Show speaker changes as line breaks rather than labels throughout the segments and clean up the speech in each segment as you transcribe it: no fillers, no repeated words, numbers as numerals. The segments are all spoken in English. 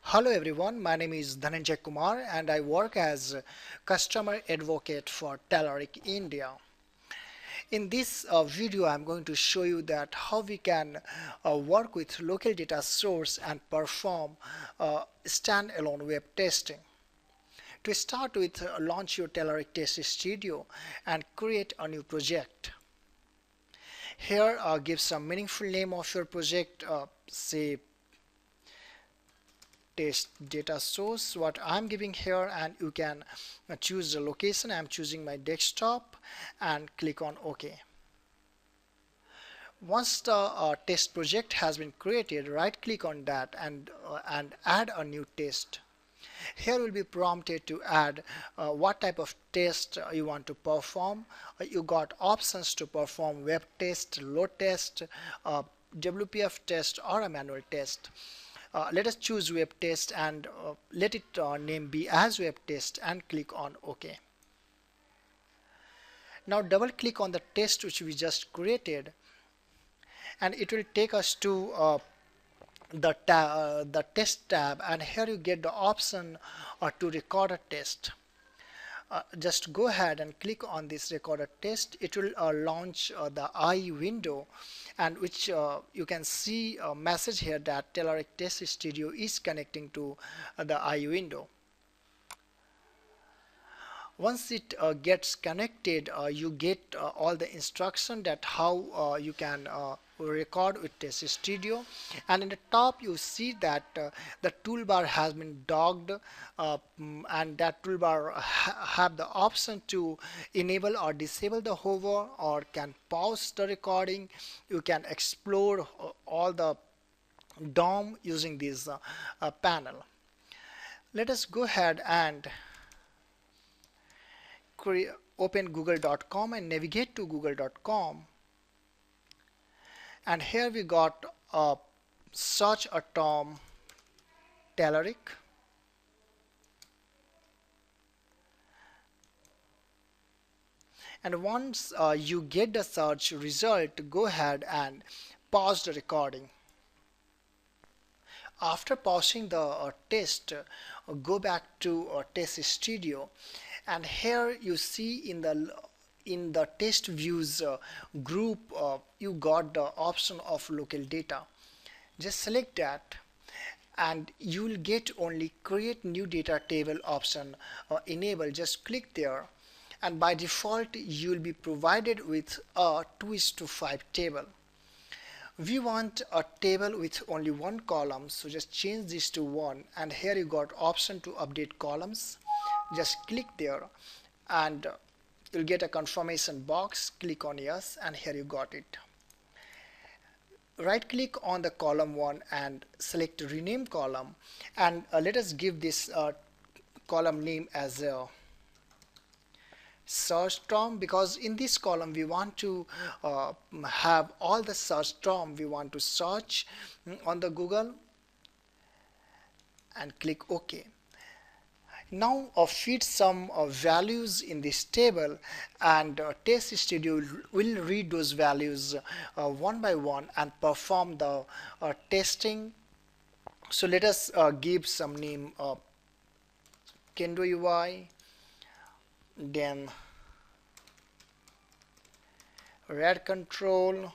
Hello everyone, my name is Dhananjay Kumar and I work as customer advocate for Telerik India. In this video, I'm going to show you that how we can work with local data source and perform standalone web testing. To start with, launch your Telerik Test Studio and create a new project. Here, give some meaningful name of your project, say test data source what I'm giving here, and you can choose the location. I'm choosing my desktop and click on OK. Once the test project has been created, right click on that and add a new test. Here will be prompted to add what type of test you want to perform. You got options to perform web test, load test, WPF test, or a manual test. Let us choose web test and let it name be as web test and click on OK. Now double click on the test which we just created and it will take us to the test tab, and here you get the option to record a test. Just go ahead and click on this recorded test. It will launch the IE window, and which you can see a message here that Telerik Test Studio is connecting to the IE window. Once it gets connected, you get all the instruction that how you can record with Test Studio, and in the top you see that the toolbar has been docked, and that toolbar have the option to enable or disable the hover, or can pause the recording. You can explore all the DOM using this panel. Let us go ahead and open google.com and navigate to google.com, and here we got a search a term Telerik, and once you get the search result, go ahead and pause the recording. After pausing the test, go back to Test Studio, and here you see in the test views group you got the option of local data. Just select that and you will get only create new data table option enabled. Just click there, and by default you will be provided with a 2:5 table. We want a table with only one column, so just change this to 1, and here you got option to update columns. Just click there and you'll get a confirmation box. Click on yes, and here you got it. Right click on the column 1 and select rename column, and let us give this column name as a search term, because in this column we want to have all the search term we want to search on the Google, and click OK. Now feed some values in this table, and Test Studio will read those values one by one and perform the testing. So let us give some name Kendo UI, then red control,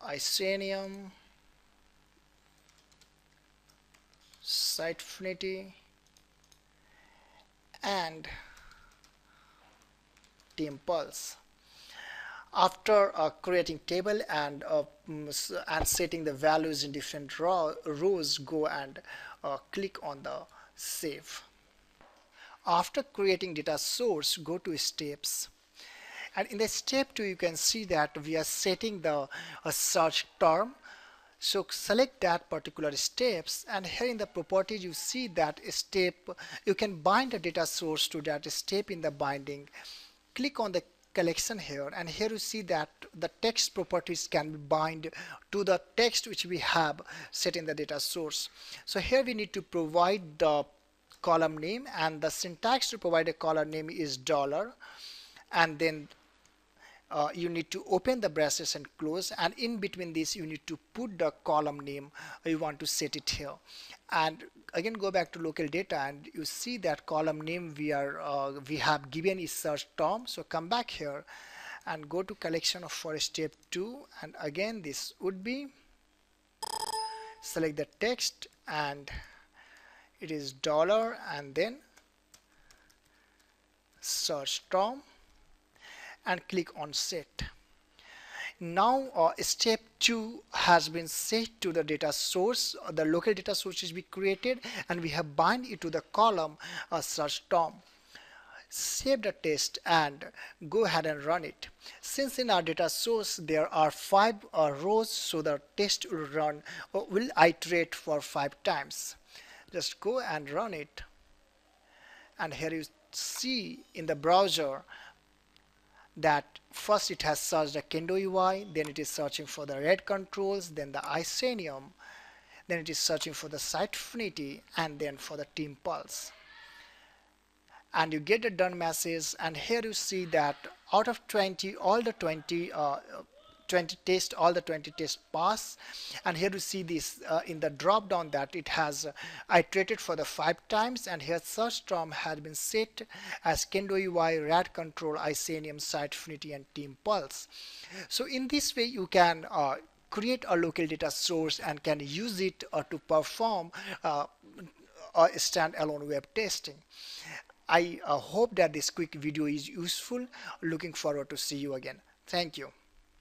Isenium, Sitefinity, and Team Pulse. After creating table and setting the values in different rows, go and click on the save. After creating data source, go to steps, and in the step 2 you can see that we are setting the search term. So select that particular steps, and here in the properties you see that step you can bind a data source to that step in the binding. Click on the collection here, and here you see that the text properties can be bind to the text which we have set in the data source. So here we need to provide the column name, and the syntax to provide a column name is $, and then you need to open the braces and close, and in between this you need to put the column name you want to set it here. And again go back to local data, and you see that column name we have given is search term. So come back here and go to collection of for step 2, and again this would be, select the text and it is dollar and then search term and click on set. Now step 2 has been set to the data source. The local data source is be created and we have bind it to the column search term. Save the test and go ahead and run it. Since in our data source there are 5 rows, so the test will run will iterate for 5 times. Just go and run it, and here you see in the browser that first it has searched the Kendo UI, then it is searching for the red controls, then the Isenium, then it is searching for the Sitefinity, and then for the Team Pulse. And you get a done message, and here you see that out of 20, all the 20 tests, all the 20 tests pass. And here you see this in the drop down that it has iterated for the 5 times, and here search term has been set as Kendo UI, Rad Control, Isenium, Sitefinity and Team Pulse. So in this way you can create a local data source and can use it to perform a standalone web testing. I hope that this quick video is useful. Looking forward to see you again. Thank you.